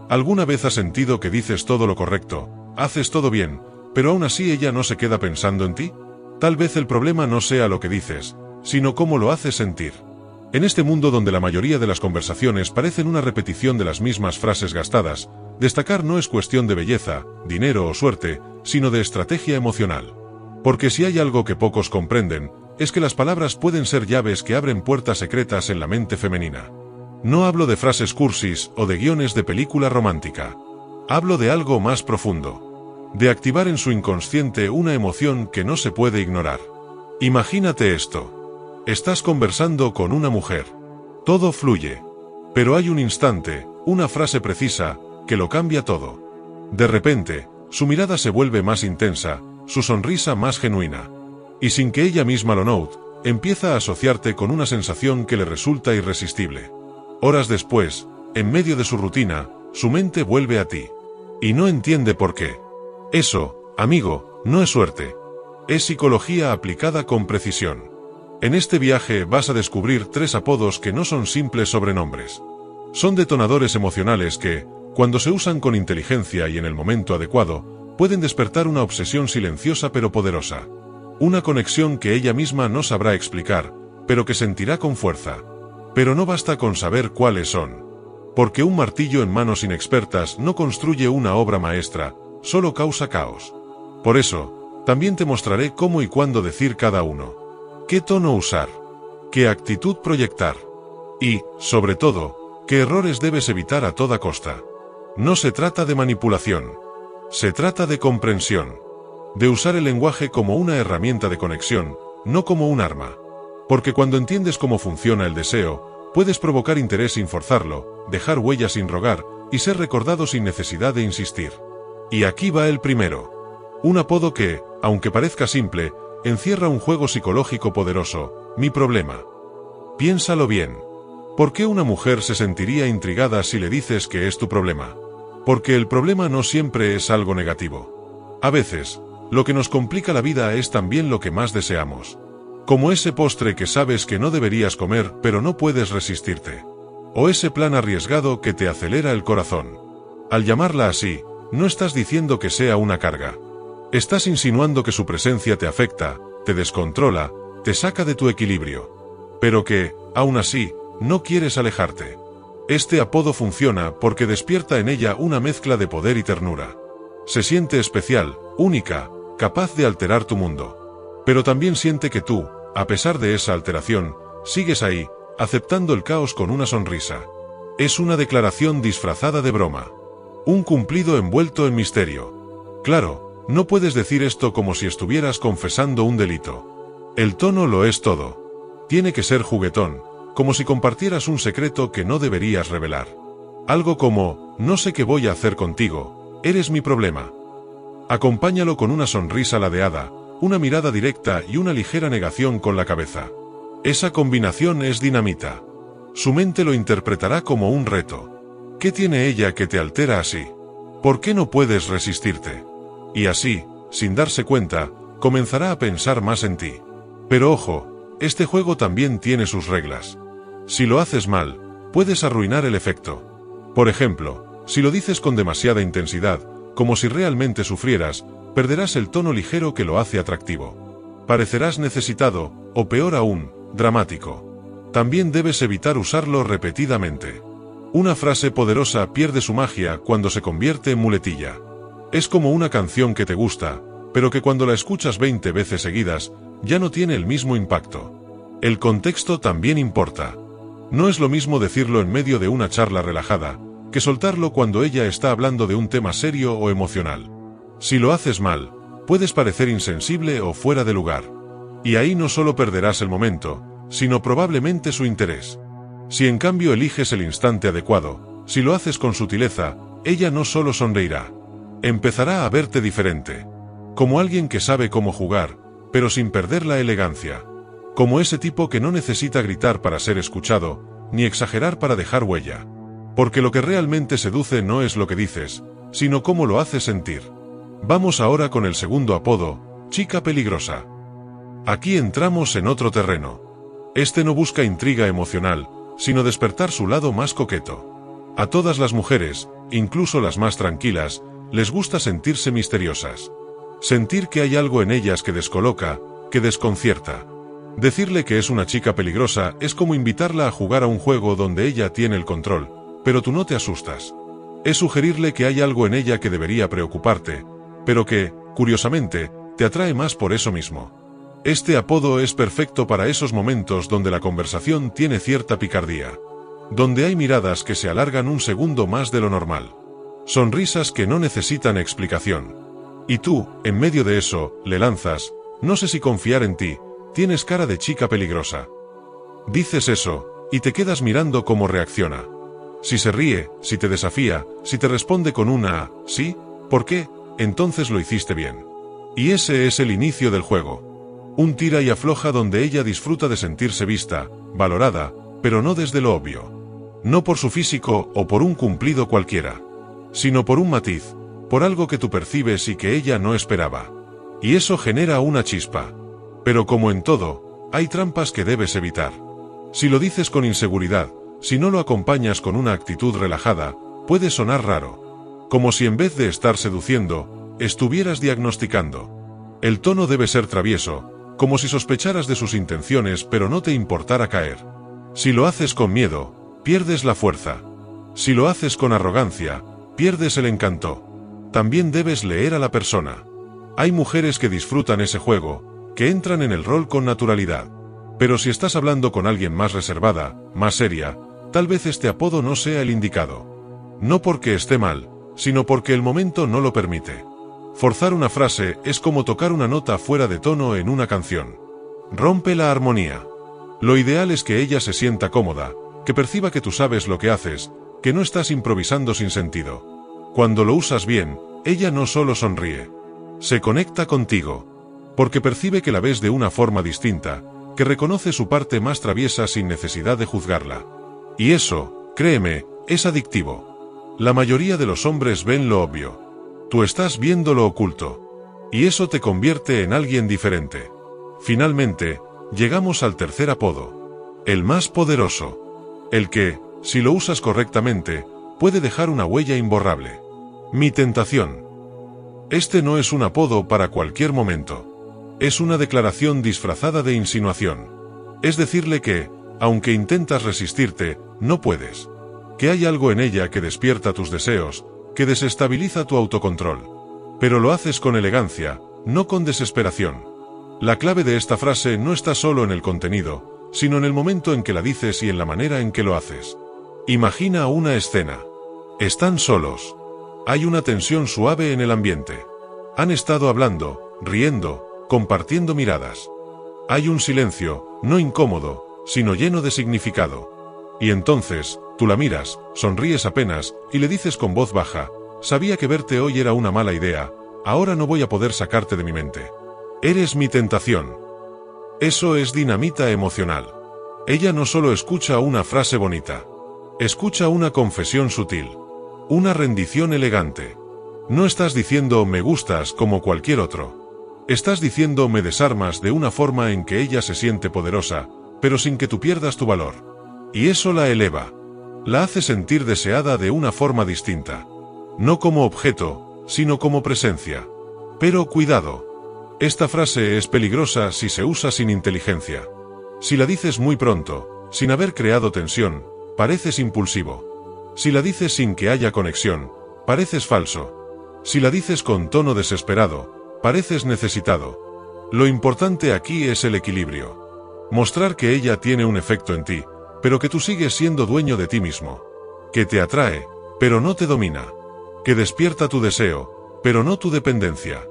¿Alguna vez has sentido que dices todo lo correcto, haces todo bien, pero aún así ella no se queda pensando en ti? Tal vez el problema no sea lo que dices, sino cómo lo haces sentir. En este mundo donde la mayoría de las conversaciones parecen una repetición de las mismas frases gastadas, destacar no es cuestión de belleza, dinero o suerte, sino de estrategia emocional. Porque si hay algo que pocos comprenden, es que las palabras pueden ser llaves que abren puertas secretas en la mente femenina. No hablo de frases cursis o de guiones de película romántica. Hablo de algo más profundo. De activar en su inconsciente una emoción que no se puede ignorar. Imagínate esto. Estás conversando con una mujer. Todo fluye. Pero hay un instante, una frase precisa, que lo cambia todo. De repente, su mirada se vuelve más intensa, su sonrisa más genuina. Y sin que ella misma lo note, empieza a asociarte con una sensación que le resulta irresistible. Horas después, en medio de su rutina, su mente vuelve a ti. Y no entiende por qué. Eso, amigo, no es suerte. Es psicología aplicada con precisión. En este viaje vas a descubrir 3 apodos que no son simples sobrenombres. Son detonadores emocionales que, cuando se usan con inteligencia y en el momento adecuado, pueden despertar una obsesión silenciosa pero poderosa. Una conexión que ella misma no sabrá explicar, pero que sentirá con fuerza. Pero no basta con saber cuáles son. Porque un martillo en manos inexpertas no construye una obra maestra, solo causa caos. Por eso, también te mostraré cómo y cuándo decir cada uno. ¿Qué tono usar? ¿Qué actitud proyectar? Y, sobre todo, ¿qué errores debes evitar a toda costa? No se trata de manipulación. Se trata de comprensión. De usar el lenguaje como una herramienta de conexión, no como un arma. Porque cuando entiendes cómo funciona el deseo, puedes provocar interés sin forzarlo, dejar huellas sin rogar, y ser recordado sin necesidad de insistir. Y aquí va el primero. Un apodo que, aunque parezca simple, encierra un juego psicológico poderoso: mi problema. Piénsalo bien. ¿Por qué una mujer se sentiría intrigada si le dices que es tu problema? Porque el problema no siempre es algo negativo. A veces, lo que nos complica la vida es también lo que más deseamos. Como ese postre que sabes que no deberías comer pero no puedes resistirte. O ese plan arriesgado que te acelera el corazón. Al llamarla así, no estás diciendo que sea una carga. Estás insinuando que su presencia te afecta, te descontrola, te saca de tu equilibrio. Pero que, aún así, no quieres alejarte. Este apodo funciona porque despierta en ella una mezcla de poder y ternura. Se siente especial, única, capaz de alterar tu mundo. Pero también siente que tú, a pesar de esa alteración, sigues ahí, aceptando el caos con una sonrisa. Es una declaración disfrazada de broma. Un cumplido envuelto en misterio. Claro, no puedes decir esto como si estuvieras confesando un delito. El tono lo es todo. Tiene que ser juguetón, como si compartieras un secreto que no deberías revelar. Algo como: no sé qué voy a hacer contigo, eres mi problema. Acompáñalo con una sonrisa ladeada, una mirada directa y una ligera negación con la cabeza. Esa combinación es dinamita. Su mente lo interpretará como un reto. ¿Qué tiene ella que te altera así? ¿Por qué no puedes resistirte? Y así, sin darse cuenta, comenzará a pensar más en ti. Pero ojo, este juego también tiene sus reglas. Si lo haces mal, puedes arruinar el efecto. Por ejemplo, si lo dices con demasiada intensidad, como si realmente sufrieras, perderás el tono ligero que lo hace atractivo. Parecerás necesitado, o peor aún, dramático. También debes evitar usarlo repetidamente. Una frase poderosa pierde su magia cuando se convierte en muletilla. Es como una canción que te gusta, pero que cuando la escuchas 20 veces seguidas, ya no tiene el mismo impacto. El contexto también importa. No es lo mismo decirlo en medio de una charla relajada, que soltarlo cuando ella está hablando de un tema serio o emocional. Si lo haces mal, puedes parecer insensible o fuera de lugar. Y ahí no solo perderás el momento, sino probablemente su interés. Si en cambio eliges el instante adecuado, si lo haces con sutileza, ella no solo sonreirá. Empezará a verte diferente. Como alguien que sabe cómo jugar, pero sin perder la elegancia. Como ese tipo que no necesita gritar para ser escuchado, ni exagerar para dejar huella. Porque lo que realmente seduce no es lo que dices, sino cómo lo haces sentir. Vamos ahora con el segundo apodo: chica peligrosa. Aquí entramos en otro terreno. Este no busca intriga emocional, sino despertar su lado más coqueto. A todas las mujeres, incluso las más tranquilas, les gusta sentirse misteriosas. Sentir que hay algo en ellas que descoloca, que desconcierta. Decirle que es una chica peligrosa es como invitarla a jugar a un juego donde ella tiene el control, pero tú no te asustas. Es sugerirle que hay algo en ella que debería preocuparte, pero que, curiosamente, te atrae más por eso mismo. Este apodo es perfecto para esos momentos donde la conversación tiene cierta picardía. Donde hay miradas que se alargan un segundo más de lo normal. Sonrisas que no necesitan explicación. Y tú, en medio de eso, le lanzas, no sé si confiar en ti, tienes cara de chica peligrosa. Dices eso, y te quedas mirando cómo reacciona. Si se ríe, si te desafía, si te responde con una ¿sí? ¿Por qué? Entonces lo hiciste bien. Y ese es el inicio del juego. Un tira y afloja donde ella disfruta de sentirse vista, valorada, pero no desde lo obvio. No por su físico o por un cumplido cualquiera, sino por un matiz, por algo que tú percibes y que ella no esperaba. Y eso genera una chispa. Pero como en todo, hay trampas que debes evitar. Si lo dices con inseguridad, si no lo acompañas con una actitud relajada, puede sonar raro. Como si en vez de estar seduciendo, estuvieras diagnosticando. El tono debe ser travieso, como si sospecharas de sus intenciones pero no te importara caer. Si lo haces con miedo, pierdes la fuerza. Si lo haces con arrogancia, pierdes el encanto. También debes leer a la persona. Hay mujeres que disfrutan ese juego, que entran en el rol con naturalidad. Pero si estás hablando con alguien más reservada, más seria, tal vez este apodo no sea el indicado. No porque esté mal, sino porque el momento no lo permite. Forzar una frase es como tocar una nota fuera de tono en una canción. Rompe la armonía. Lo ideal es que ella se sienta cómoda, que perciba que tú sabes lo que haces, que no estás improvisando sin sentido. Cuando lo usas bien, ella no solo sonríe. Se conecta contigo. Porque percibe que la ves de una forma distinta, que reconoce su parte más traviesa sin necesidad de juzgarla. Y eso, créeme, es adictivo. La mayoría de los hombres ven lo obvio. Tú estás viendo lo oculto. Y eso te convierte en alguien diferente. Finalmente, llegamos al tercer apodo. El más poderoso. El que, si lo usas correctamente, puede dejar una huella imborrable. Mi tentación. Este no es un apodo para cualquier momento. Es una declaración disfrazada de insinuación. Es decirle que, aunque intentas resistirte, no puedes. Que hay algo en ella que despierta tus deseos, que desestabiliza tu autocontrol. Pero lo haces con elegancia, no con desesperación. La clave de esta frase no está solo en el contenido, sino en el momento en que la dices y en la manera en que lo haces. Imagina una escena. Están solos. Hay una tensión suave en el ambiente. Han estado hablando, riendo, compartiendo miradas. Hay un silencio, no incómodo, sino lleno de significado. Y entonces, tú la miras, sonríes apenas, y le dices con voz baja, sabía que verte hoy era una mala idea, ahora no voy a poder sacarte de mi mente. Eres mi tentación. Eso es dinamita emocional. Ella no solo escucha una frase bonita. Escucha una confesión sutil. Una rendición elegante. No estás diciendo me gustas como cualquier otro. Estás diciendo me desarmas de una forma en que ella se siente poderosa, pero sin que tú pierdas tu valor. Y eso la eleva. La hace sentir deseada de una forma distinta. No como objeto, sino como presencia. Pero cuidado. Esta frase es peligrosa si se usa sin inteligencia. Si la dices muy pronto, sin haber creado tensión, pareces impulsivo. Si la dices sin que haya conexión, pareces falso. Si la dices con tono desesperado, pareces necesitado. Lo importante aquí es el equilibrio. Mostrar que ella tiene un efecto en ti, pero que tú sigues siendo dueño de ti mismo. Que te atrae, pero no te domina. Que despierta tu deseo, pero no tu dependencia.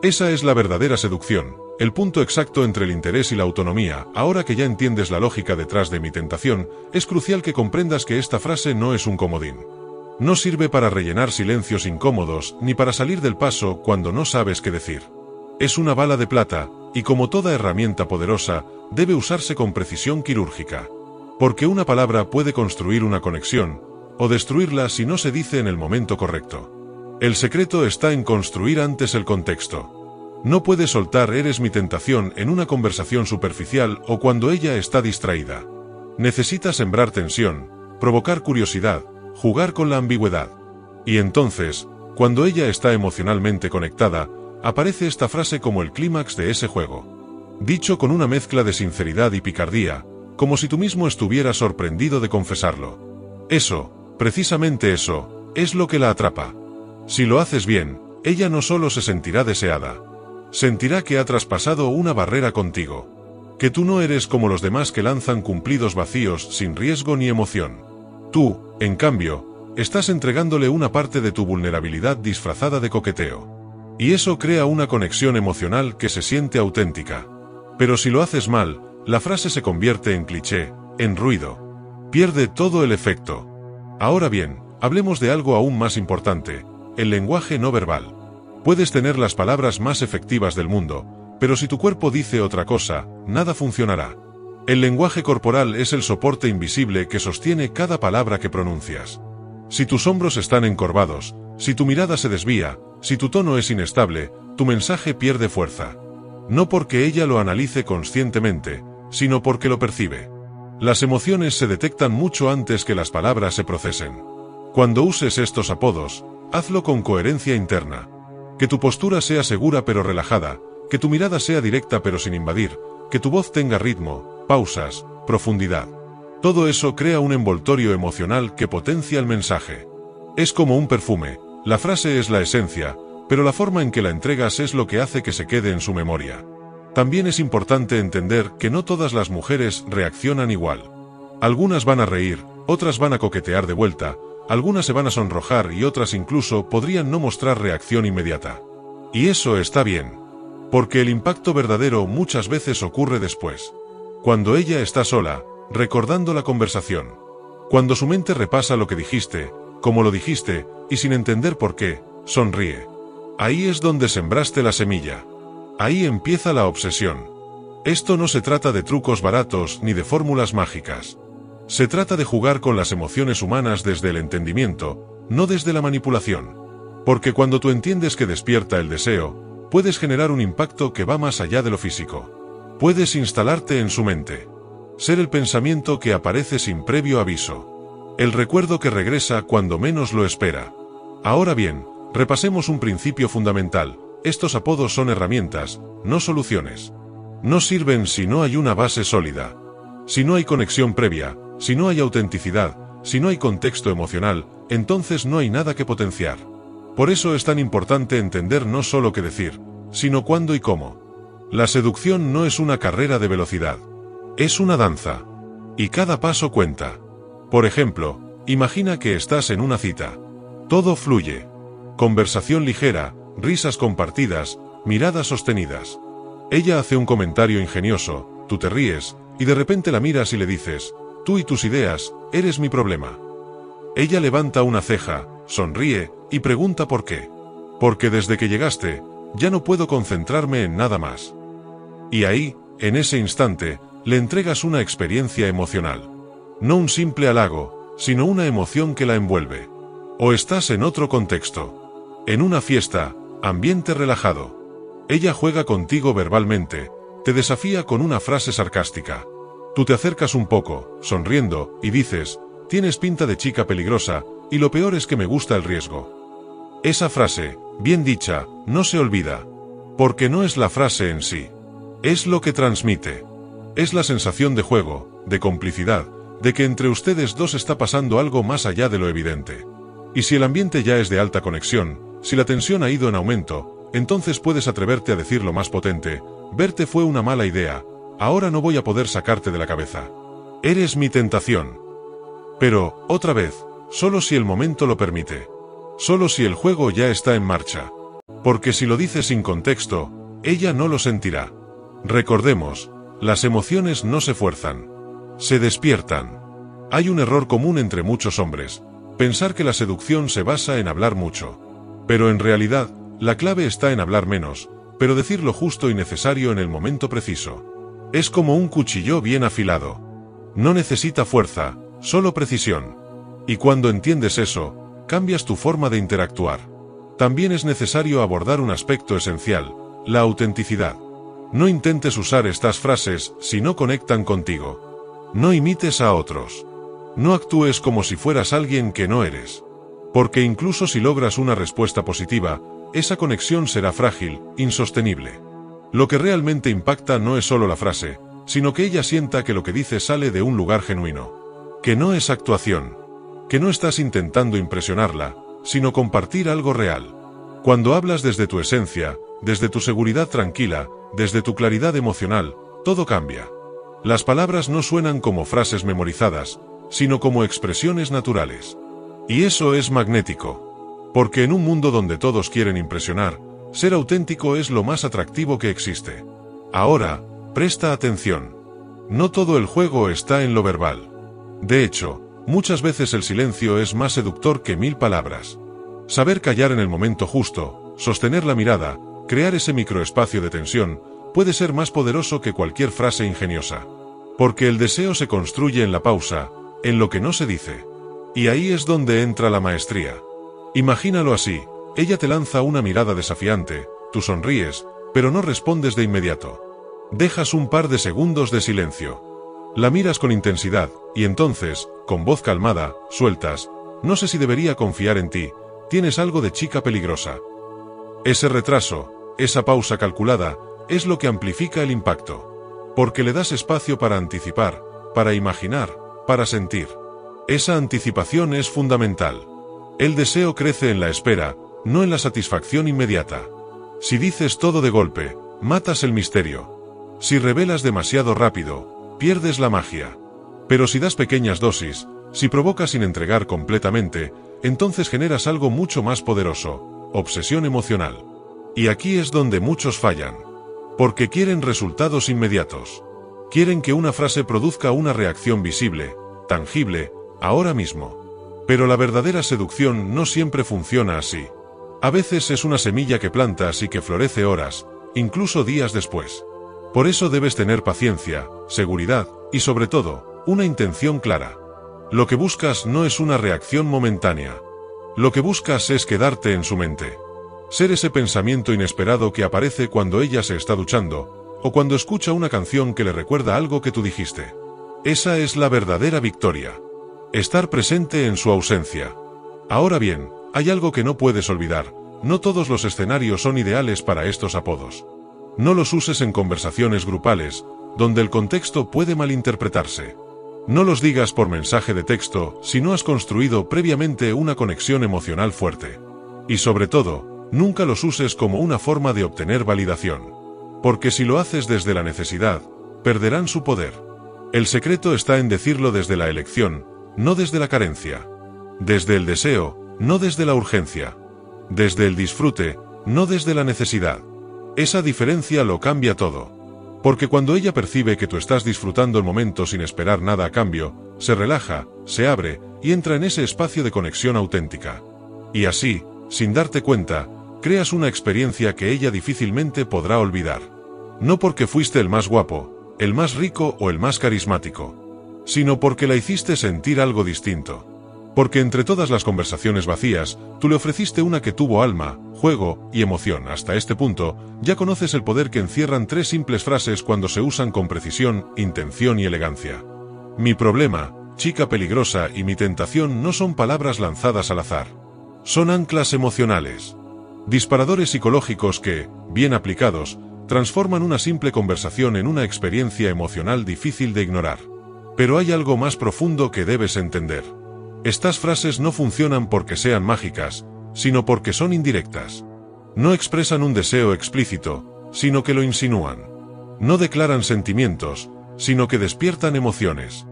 Esa es la verdadera seducción, el punto exacto entre el interés y la autonomía. Ahora que ya entiendes la lógica detrás de mi tentación, es crucial que comprendas que esta frase no es un comodín. No sirve para rellenar silencios incómodos, ni para salir del paso cuando no sabes qué decir. Es una bala de plata, y como toda herramienta poderosa, debe usarse con precisión quirúrgica. Porque una palabra puede construir una conexión, o destruirla si no se dice en el momento correcto. El secreto está en construir antes el contexto. No puedes soltar eres mi tentación en una conversación superficial o cuando ella está distraída. Necesitas sembrar tensión, provocar curiosidad, jugar con la ambigüedad. Y entonces, cuando ella está emocionalmente conectada, aparece esta frase como el clímax de ese juego. Dicho con una mezcla de sinceridad y picardía, como si tú mismo estuvieras sorprendido de confesarlo. Eso, precisamente eso, es lo que la atrapa. Si lo haces bien, ella no solo se sentirá deseada. Sentirá que ha traspasado una barrera contigo. Que tú no eres como los demás que lanzan cumplidos vacíos sin riesgo ni emoción. Tú, en cambio, estás entregándole una parte de tu vulnerabilidad disfrazada de coqueteo. Y eso crea una conexión emocional que se siente auténtica. Pero si lo haces mal, la frase se convierte en cliché, en ruido. Pierde todo el efecto. Ahora bien, hablemos de algo aún más importante, el lenguaje no verbal. Puedes tener las palabras más efectivas del mundo, pero si tu cuerpo dice otra cosa, nada funcionará. El lenguaje corporal es el soporte invisible que sostiene cada palabra que pronuncias. Si tus hombros están encorvados, si tu mirada se desvía, si tu tono es inestable, tu mensaje pierde fuerza. No porque ella lo analice conscientemente, sino porque lo percibe. Las emociones se detectan mucho antes que las palabras se procesen. Cuando uses estos apodos, hazlo con coherencia interna. Que tu postura sea segura pero relajada, que tu mirada sea directa pero sin invadir, que tu voz tenga ritmo, pausas, profundidad. Todo eso crea un envoltorio emocional que potencia el mensaje. Es como un perfume, la frase es la esencia, pero la forma en que la entregas es lo que hace que se quede en su memoria. También es importante entender que no todas las mujeres reaccionan igual. Algunas van a reír, otras van a coquetear de vuelta, algunas se van a sonrojar y otras incluso podrían no mostrar reacción inmediata. Y eso está bien. Porque el impacto verdadero muchas veces ocurre después. Cuando ella está sola, recordando la conversación. Cuando su mente repasa lo que dijiste, cómo lo dijiste, y sin entender por qué, sonríe. Ahí es donde sembraste la semilla. Ahí empieza la obsesión. Esto no se trata de trucos baratos ni de fórmulas mágicas. Se trata de jugar con las emociones humanas desde el entendimiento, no desde la manipulación. Porque cuando tú entiendes que despierta el deseo, puedes generar un impacto que va más allá de lo físico. Puedes instalarte en su mente. Ser el pensamiento que aparece sin previo aviso. El recuerdo que regresa cuando menos lo espera. Ahora bien, repasemos un principio fundamental. Estos apodos son herramientas, no soluciones. No sirven si no hay una base sólida. Si no hay conexión previa, si no hay autenticidad, si no hay contexto emocional, entonces no hay nada que potenciar. Por eso es tan importante entender no solo qué decir, sino cuándo y cómo. La seducción no es una carrera de velocidad. Es una danza. Y cada paso cuenta. Por ejemplo, imagina que estás en una cita. Todo fluye. Conversación ligera, risas compartidas, miradas sostenidas. Ella hace un comentario ingenioso, tú te ríes, y de repente la miras y le dices, tú y tus ideas, eres mi problema. Ella levanta una ceja, sonríe, y pregunta por qué. Porque desde que llegaste, ya no puedo concentrarme en nada más. Y ahí, en ese instante, le entregas una experiencia emocional. No un simple halago, sino una emoción que la envuelve. O estás en otro contexto. En una fiesta, ambiente relajado. Ella juega contigo verbalmente, te desafía con una frase sarcástica. Tú te acercas un poco, sonriendo, y dices, tienes pinta de chica peligrosa, y lo peor es que me gusta el riesgo. Esa frase, bien dicha, no se olvida. Porque no es la frase en sí. Es lo que transmite. Es la sensación de juego, de complicidad, de que entre ustedes dos está pasando algo más allá de lo evidente. Y si el ambiente ya es de alta conexión, si la tensión ha ido en aumento, entonces puedes atreverte a decir lo más potente, verte fue una mala idea, ahora no voy a poder sacarte de la cabeza. Eres mi tentación. Pero, otra vez, solo si el momento lo permite. Solo si el juego ya está en marcha. Porque si lo dices sin contexto, ella no lo sentirá. Recordemos, las emociones no se fuerzan. Se despiertan. Hay un error común entre muchos hombres, pensar que la seducción se basa en hablar mucho. Pero en realidad, la clave está en hablar menos, pero decir lo justo y necesario en el momento preciso. Es como un cuchillo bien afilado. No necesita fuerza, solo precisión. Y cuando entiendes eso, cambias tu forma de interactuar. También es necesario abordar un aspecto esencial, la autenticidad. No intentes usar estas frases si no conectan contigo. No imites a otros. No actúes como si fueras alguien que no eres. Porque incluso si logras una respuesta positiva, esa conexión será frágil, insostenible. Lo que realmente impacta no es solo la frase, sino que ella sienta que lo que dices sale de un lugar genuino. Que no es actuación. Que no estás intentando impresionarla, sino compartir algo real. Cuando hablas desde tu esencia, desde tu seguridad tranquila, desde tu claridad emocional, todo cambia. Las palabras no suenan como frases memorizadas, sino como expresiones naturales. Y eso es magnético. Porque en un mundo donde todos quieren impresionar, ser auténtico es lo más atractivo que existe. Ahora, presta atención. No todo el juego está en lo verbal. De hecho, muchas veces el silencio es más seductor que 1000 palabras. Saber callar en el momento justo, sostener la mirada, crear ese microespacio de tensión, puede ser más poderoso que cualquier frase ingeniosa. Porque el deseo se construye en la pausa, en lo que no se dice. Y ahí es donde entra la maestría. Imagínalo así, ella te lanza una mirada desafiante, tú sonríes, pero no respondes de inmediato. Dejas un par de segundos de silencio. La miras con intensidad, y entonces, con voz calmada, sueltas, no sé si debería confiar en ti, tienes algo de chica peligrosa. Ese retraso, esa pausa calculada, es lo que amplifica el impacto. Porque le das espacio para anticipar, para imaginar, para sentir. Esa anticipación es fundamental. El deseo crece en la espera, no en la satisfacción inmediata. Si dices todo de golpe, matas el misterio. Si revelas demasiado rápido, pierdes la magia. Pero si das pequeñas dosis, si provocas sin entregar completamente, entonces generas algo mucho más poderoso, obsesión emocional. Y aquí es donde muchos fallan. Porque quieren resultados inmediatos. Quieren que una frase produzca una reacción visible, tangible, ahora mismo. Pero la verdadera seducción no siempre funciona así. A veces es una semilla que plantas y que florece horas, incluso días después. Por eso debes tener paciencia, seguridad, y sobre todo, una intención clara. Lo que buscas no es una reacción momentánea. Lo que buscas es quedarte en su mente. Ser ese pensamiento inesperado que aparece cuando ella se está duchando, o cuando escucha una canción que le recuerda algo que tú dijiste. Esa es la verdadera victoria. Estar presente en su ausencia. Ahora bien, hay algo que no puedes olvidar, no todos los escenarios son ideales para estos apodos. No los uses en conversaciones grupales, donde el contexto puede malinterpretarse. No los digas por mensaje de texto si no has construido previamente una conexión emocional fuerte. Y sobre todo, nunca los uses como una forma de obtener validación. Porque si lo haces desde la necesidad, perderán su poder. El secreto está en decirlo desde la elección, no desde la carencia. Desde el deseo, no desde la urgencia. Desde el disfrute, no desde la necesidad. Esa diferencia lo cambia todo. Porque cuando ella percibe que tú estás disfrutando el momento sin esperar nada a cambio, se relaja, se abre, y entra en ese espacio de conexión auténtica. Y así, sin darte cuenta, creas una experiencia que ella difícilmente podrá olvidar. No porque fuiste el más guapo, el más rico o el más carismático, sino porque la hiciste sentir algo distinto. Porque entre todas las conversaciones vacías, tú le ofreciste una que tuvo alma, juego y emoción. Hasta este punto, ya conoces el poder que encierran 3 simples frases cuando se usan con precisión, intención y elegancia. Mi problema, chica peligrosa y mi tentación no son palabras lanzadas al azar. Son anclas emocionales. Disparadores psicológicos que, bien aplicados, transforman una simple conversación en una experiencia emocional difícil de ignorar. Pero hay algo más profundo que debes entender. Estas frases no funcionan porque sean mágicas, sino porque son indirectas. No expresan un deseo explícito, sino que lo insinúan. No declaran sentimientos, sino que despiertan emociones.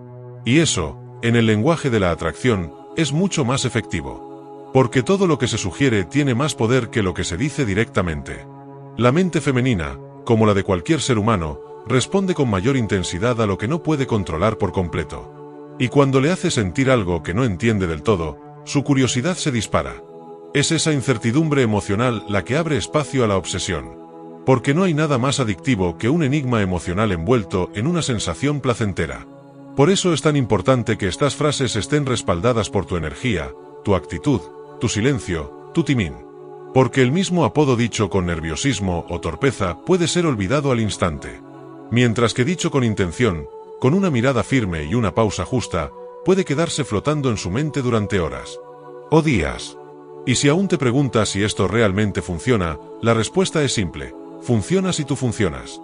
Y eso, en el lenguaje de la atracción, es mucho más efectivo. Porque todo lo que se sugiere tiene más poder que lo que se dice directamente. La mente femenina, como la de cualquier ser humano, responde con mayor intensidad a lo que no puede controlar por completo. Y cuando le hace sentir algo que no entiende del todo, su curiosidad se dispara. Es esa incertidumbre emocional la que abre espacio a la obsesión. Porque no hay nada más adictivo que un enigma emocional envuelto en una sensación placentera. Por eso es tan importante que estas frases estén respaldadas por tu energía, tu actitud, tu silencio, tu timín. Porque el mismo apodo dicho con nerviosismo o torpeza puede ser olvidado al instante. Mientras que dicho con intención, con una mirada firme y una pausa justa, puede quedarse flotando en su mente durante horas o días. Y si aún te preguntas si esto realmente funciona, la respuesta es simple: funciona si tú funcionas.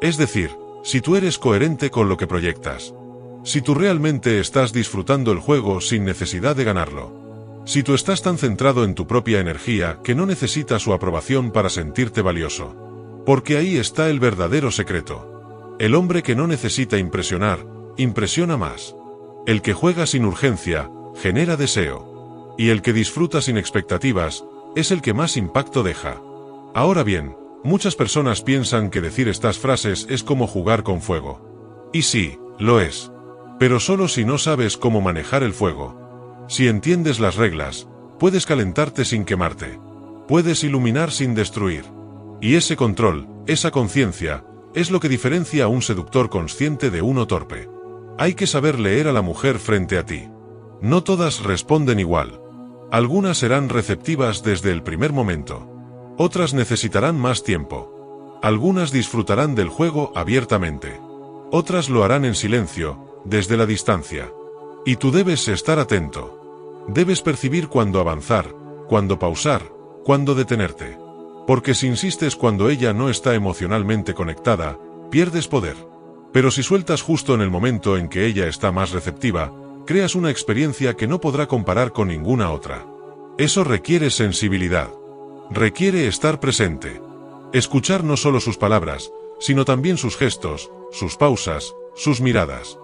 Es decir, si tú eres coherente con lo que proyectas. Si tú realmente estás disfrutando el juego sin necesidad de ganarlo. Si tú estás tan centrado en tu propia energía que no necesitas su aprobación para sentirte valioso. Porque ahí está el verdadero secreto. El hombre que no necesita impresionar, impresiona más. El que juega sin urgencia, genera deseo. Y el que disfruta sin expectativas, es el que más impacto deja. Ahora bien, muchas personas piensan que decir estas frases es como jugar con fuego. Y sí, lo es. Pero solo si no sabes cómo manejar el fuego. Si entiendes las reglas, puedes calentarte sin quemarte. Puedes iluminar sin destruir. Y ese control, esa conciencia, es lo que diferencia a un seductor consciente de uno torpe. Hay que saber leer a la mujer frente a ti. No todas responden igual. Algunas serán receptivas desde el primer momento. Otras necesitarán más tiempo. Algunas disfrutarán del juego abiertamente. Otras lo harán en silencio, desde la distancia. Y tú debes estar atento. Debes percibir cuándo avanzar, cuándo pausar, cuándo detenerte. Porque si insistes cuando ella no está emocionalmente conectada, pierdes poder. Pero si sueltas justo en el momento en que ella está más receptiva, creas una experiencia que no podrá comparar con ninguna otra. Eso requiere sensibilidad. Requiere estar presente. Escuchar no solo sus palabras, sino también sus gestos, sus pausas, sus miradas.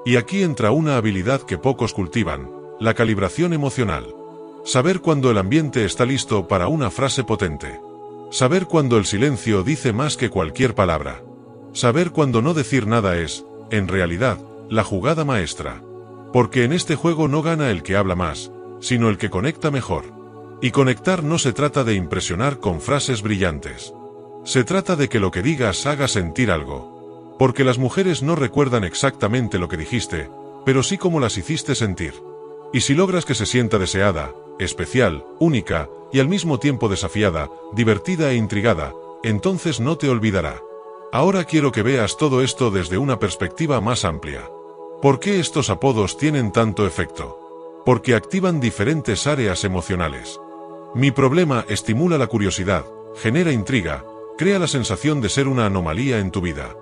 Y aquí entra una habilidad que pocos cultivan: la calibración emocional. Saber cuando el ambiente está listo para una frase potente. Saber cuando el silencio dice más que cualquier palabra. Saber cuando no decir nada es, en realidad, la jugada maestra. Porque en este juego no gana el que habla más, sino el que conecta mejor. Y conectar no se trata de impresionar con frases brillantes. Se trata de que lo que digas haga sentir algo. Porque las mujeres no recuerdan exactamente lo que dijiste, pero sí cómo las hiciste sentir. Y si logras que se sienta deseada, especial, única, y al mismo tiempo desafiada, divertida e intrigada, entonces no te olvidará. Ahora quiero que veas todo esto desde una perspectiva más amplia. ¿Por qué estos apodos tienen tanto efecto? Porque activan diferentes áreas emocionales. Mi problema estimula la curiosidad, genera intriga, crea la sensación de ser una anomalía en tu vida.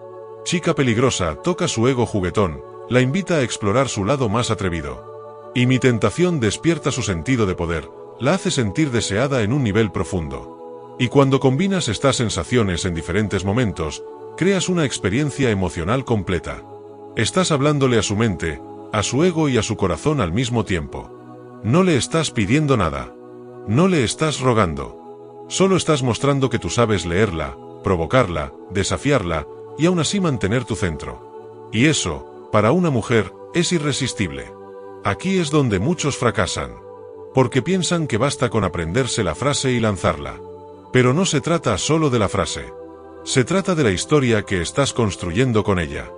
Chica peligrosa toca su ego juguetón, la invita a explorar su lado más atrevido. Y mi tentación despierta su sentido de poder, la hace sentir deseada en un nivel profundo. Y cuando combinas estas sensaciones en diferentes momentos, creas una experiencia emocional completa. Estás hablándole a su mente, a su ego y a su corazón al mismo tiempo. No le estás pidiendo nada. No le estás rogando. Solo estás mostrando que tú sabes leerla, provocarla, desafiarla, y aún así mantener tu centro. Y eso, para una mujer, es irresistible. Aquí es donde muchos fracasan. Porque piensan que basta con aprenderse la frase y lanzarla. Pero no se trata solo de la frase. Se trata de la historia que estás construyendo con ella.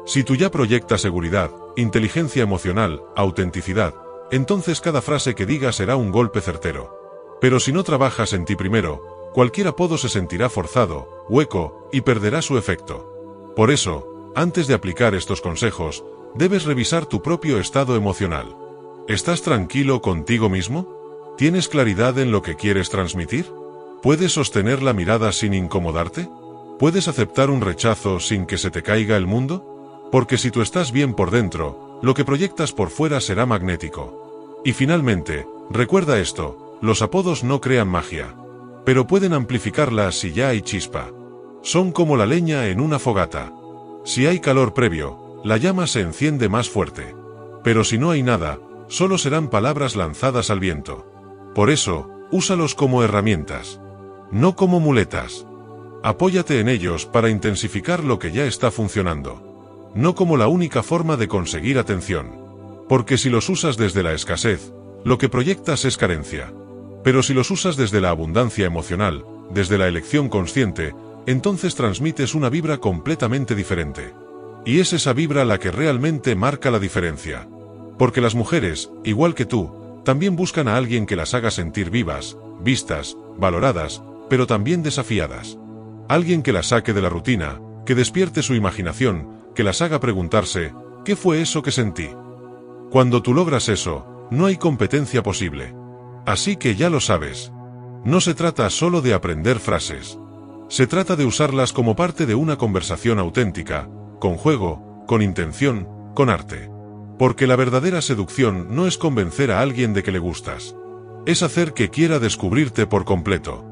Si tú ya proyectas seguridad, inteligencia emocional, autenticidad, entonces cada frase que digas será un golpe certero. Pero si no trabajas en ti primero, cualquier apodo se sentirá forzado, hueco, y perderá su efecto. Por eso, antes de aplicar estos consejos, debes revisar tu propio estado emocional. ¿Estás tranquilo contigo mismo? ¿Tienes claridad en lo que quieres transmitir? ¿Puedes sostener la mirada sin incomodarte? ¿Puedes aceptar un rechazo sin que se te caiga el mundo? Porque si tú estás bien por dentro, lo que proyectas por fuera será magnético. Y finalmente, recuerda esto: los apodos no crean magia, pero pueden amplificarla si ya hay chispa. Son como la leña en una fogata. Si hay calor previo, la llama se enciende más fuerte. Pero si no hay nada, solo serán palabras lanzadas al viento. Por eso, úsalos como herramientas, no como muletas. Apóyate en ellos para intensificar lo que ya está funcionando. No como la única forma de conseguir atención. Porque si los usas desde la escasez, lo que proyectas es carencia. Pero si los usas desde la abundancia emocional, desde la elección consciente, entonces transmites una vibra completamente diferente. Y es esa vibra la que realmente marca la diferencia. Porque las mujeres, igual que tú, también buscan a alguien que las haga sentir vivas, vistas, valoradas, pero también desafiadas. Alguien que las saque de la rutina, que despierte su imaginación, que las haga preguntarse: ¿qué fue eso que sentí? Cuando tú logras eso, no hay competencia posible. Así que ya lo sabes. No se trata solo de aprender frases. Se trata de usarlas como parte de una conversación auténtica, con juego, con intención, con arte. Porque la verdadera seducción no es convencer a alguien de que le gustas. Es hacer que quiera descubrirte por completo.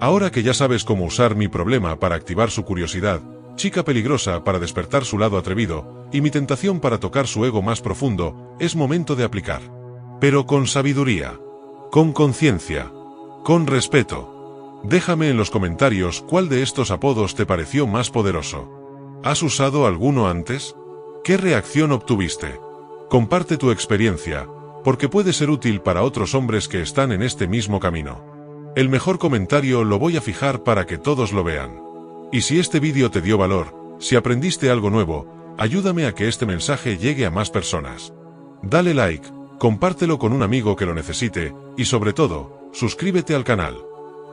Ahora que ya sabes cómo usar mi problema para activar su curiosidad, chica peligrosa para despertar su lado atrevido, y mi tentación para tocar su ego más profundo, es momento de aplicar. Pero con sabiduría, con conciencia, con respeto. Déjame en los comentarios cuál de estos apodos te pareció más poderoso. ¿Has usado alguno antes? ¿Qué reacción obtuviste? Comparte tu experiencia, porque puede ser útil para otros hombres que están en este mismo camino. El mejor comentario lo voy a fijar para que todos lo vean. Y si este vídeo te dio valor, si aprendiste algo nuevo, ayúdame a que este mensaje llegue a más personas. Dale like, compártelo con un amigo que lo necesite, y sobre todo, suscríbete al canal.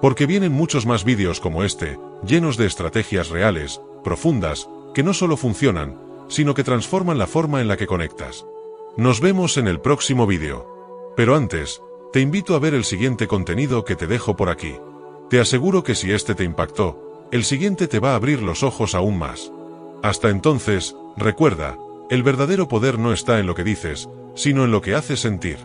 Porque vienen muchos más vídeos como este, llenos de estrategias reales, profundas, que no solo funcionan, sino que transforman la forma en la que conectas. Nos vemos en el próximo vídeo. Pero antes, te invito a ver el siguiente contenido que te dejo por aquí. Te aseguro que si este te impactó, el siguiente te va a abrir los ojos aún más. Hasta entonces, recuerda, el verdadero poder no está en lo que dices, sino en lo que haces sentir.